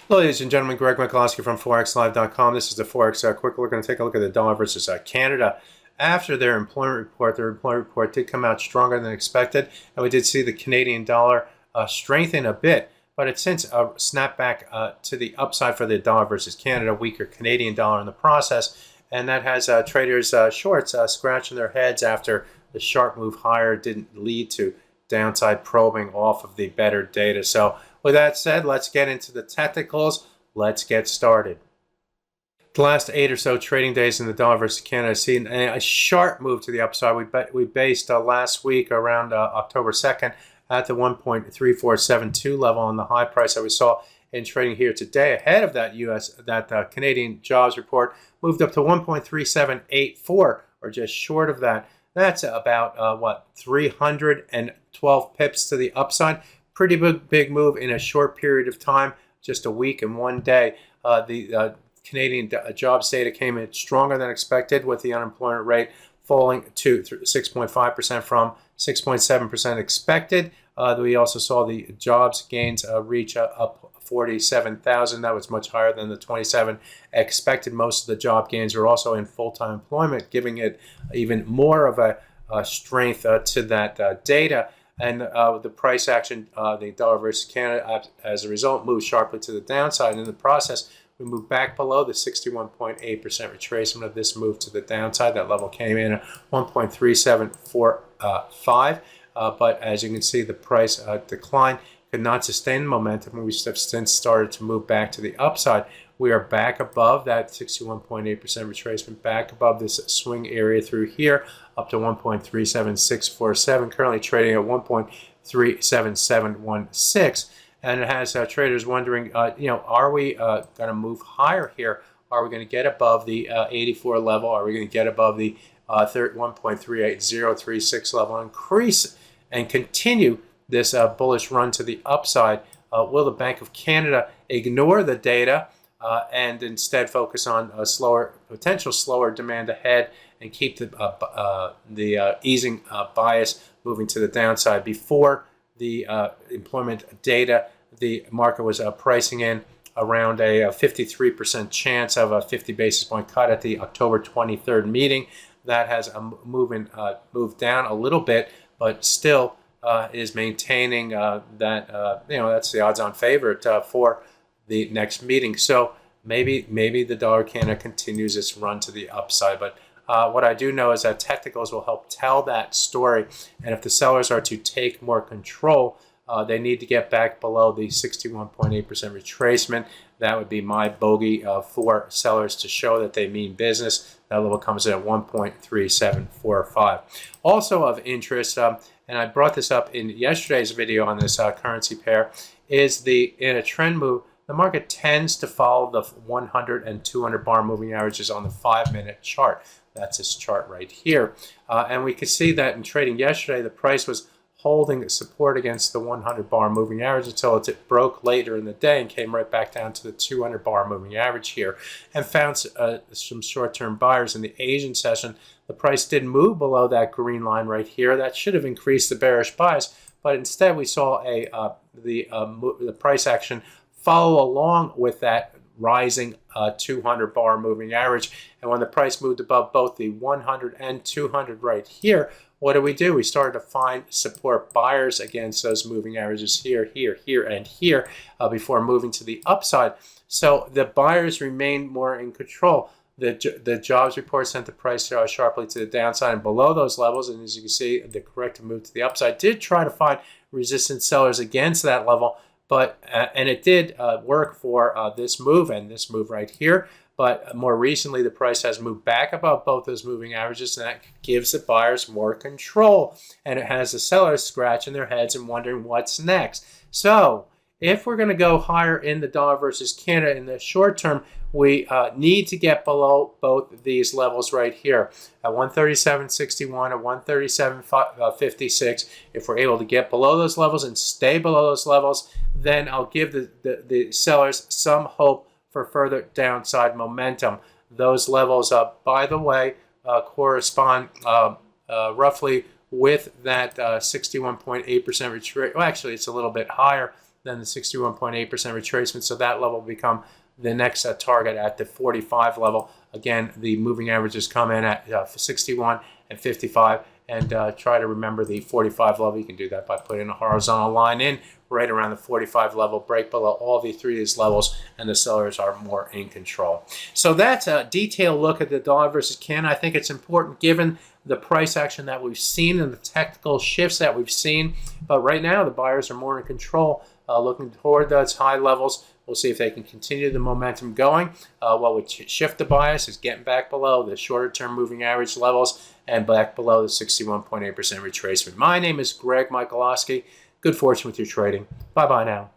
Hello, ladies and gentlemen, Greg Mikulowski from ForexLive.com. This is the Forex Quick. We're going to take a look at the dollar versus Canada. After their employment report did come out stronger than expected, and we did see the Canadian dollar strengthen a bit, but it's since snapped back to the upside for the dollar versus Canada, weaker Canadian dollar in the process, and that has traders shorts scratching their heads after the sharp move higher didn't lead to downside probing off of the better data. So with that said, let's get into the technicals. Let's get started. The last 8 or so trading days in the dollar versus Canada have seen a sharp move to the upside. We based last week around October 2nd at the 1.3472 level on the high price that we saw in trading here today. Ahead of that Canadian jobs report moved up to 1.3784, or just short of that. That's about 312 pips to the upside. Pretty big move in a short period of time, just a week and 1 day. The Canadian jobs data came in stronger than expected, with the unemployment rate falling to 6.5% from 6.7% expected. We also saw the jobs gains reach up 47,000. That was much higher than the 27 expected. Most of the job gains are also in full-time employment, giving it even more of a strength to that data. And the price action, the dollar versus Canada, as a result, moved sharply to the downside. And in the process, we moved back below the 61.8% retracement of this move to the downside. That level came in at 1.3745. But as you can see, the price decline could not sustain momentum, and we have since started to move back to the upside. We are back above that 61.8% retracement, back above this swing area through here, up to 1.37647, currently trading at 1.37716. And it has traders wondering, are we going to move higher here? Are we going to get above the 84 level? Are we going to get above the 1.38036 level, increase and continue this bullish run to the upside? Will the Bank of Canada ignore the data and instead focus on a potential slower demand ahead, and keep the easing bias moving to the downside? Before the employment data, the market was pricing in around a 53% chance of a 50 basis point cut at the October 23rd meeting. That has moved down a little bit, but still is maintaining that that's the odds-on favorite for the next meeting. So maybe the dollar Canada continues its run to the upside. But what I do know is that technicals will help tell that story. And if the sellers are to take more control, they need to get back below the 61.8% retracement. That would be my bogey for sellers to show that they mean business. That level comes in at 1.3745. Also of interest, and I brought this up in yesterday's video on this currency pair, is in a trend move, the market tends to follow the 100 and 200 bar moving averages on the 5-minute chart. That's this chart right here. And we could see that in trading yesterday, the price was holding support against the 100 bar moving average until it broke later in the day and came right back down to the 200 bar moving average here, and found some short-term buyers in the Asian session. The price did move below that green line right here. That should have increased the bearish bias, but instead we saw the price action follow along with that rising 200 bar moving average. And when the price moved above both the 100 and 200 right here, what do? We started to find support buyers against those moving averages here, here, here, and here before moving to the upside. So the buyers remained more in control. The jobs report sent the price sharply to the downside and below those levels. And as you can see, the corrective move to the upside did try to find resistant sellers against that level. But and it did work for this move and this move right here. But more recently, the price has moved back above both those moving averages, and that gives the buyers more control. And it has the sellers scratching their heads and wondering what's next. So if we're going to go higher in the dollar versus Canada in the short term, we need to get below both of these levels right here at 137.61 and 137.56. If we're able to get below those levels and stay below those levels, then I'll give the sellers some hope for further downside momentum. Those levels, by the way, correspond roughly with that 61.8% retrace. Well, actually, it's a little bit higher then the 61.8% retracement. So that level will become the next target at the 45 level. Again, the moving averages come in at 61 and 55, and try to remember the 45 level. You can do that by putting a horizontal line in right around the 45 level, break below all the three of these levels, and the sellers are more in control. So that's a detailed look at the dollar versus Canada. I think it's important given the price action that we've seen and the technical shifts that we've seen. But right now, the buyers are more in control, looking toward those high levels. We'll see if they can continue the momentum going. What would shift the bias is getting back below the shorter-term moving average levels and back below the 61.8% retracement. My name is Greg Michalowski. Good fortune with your trading. Bye-bye now.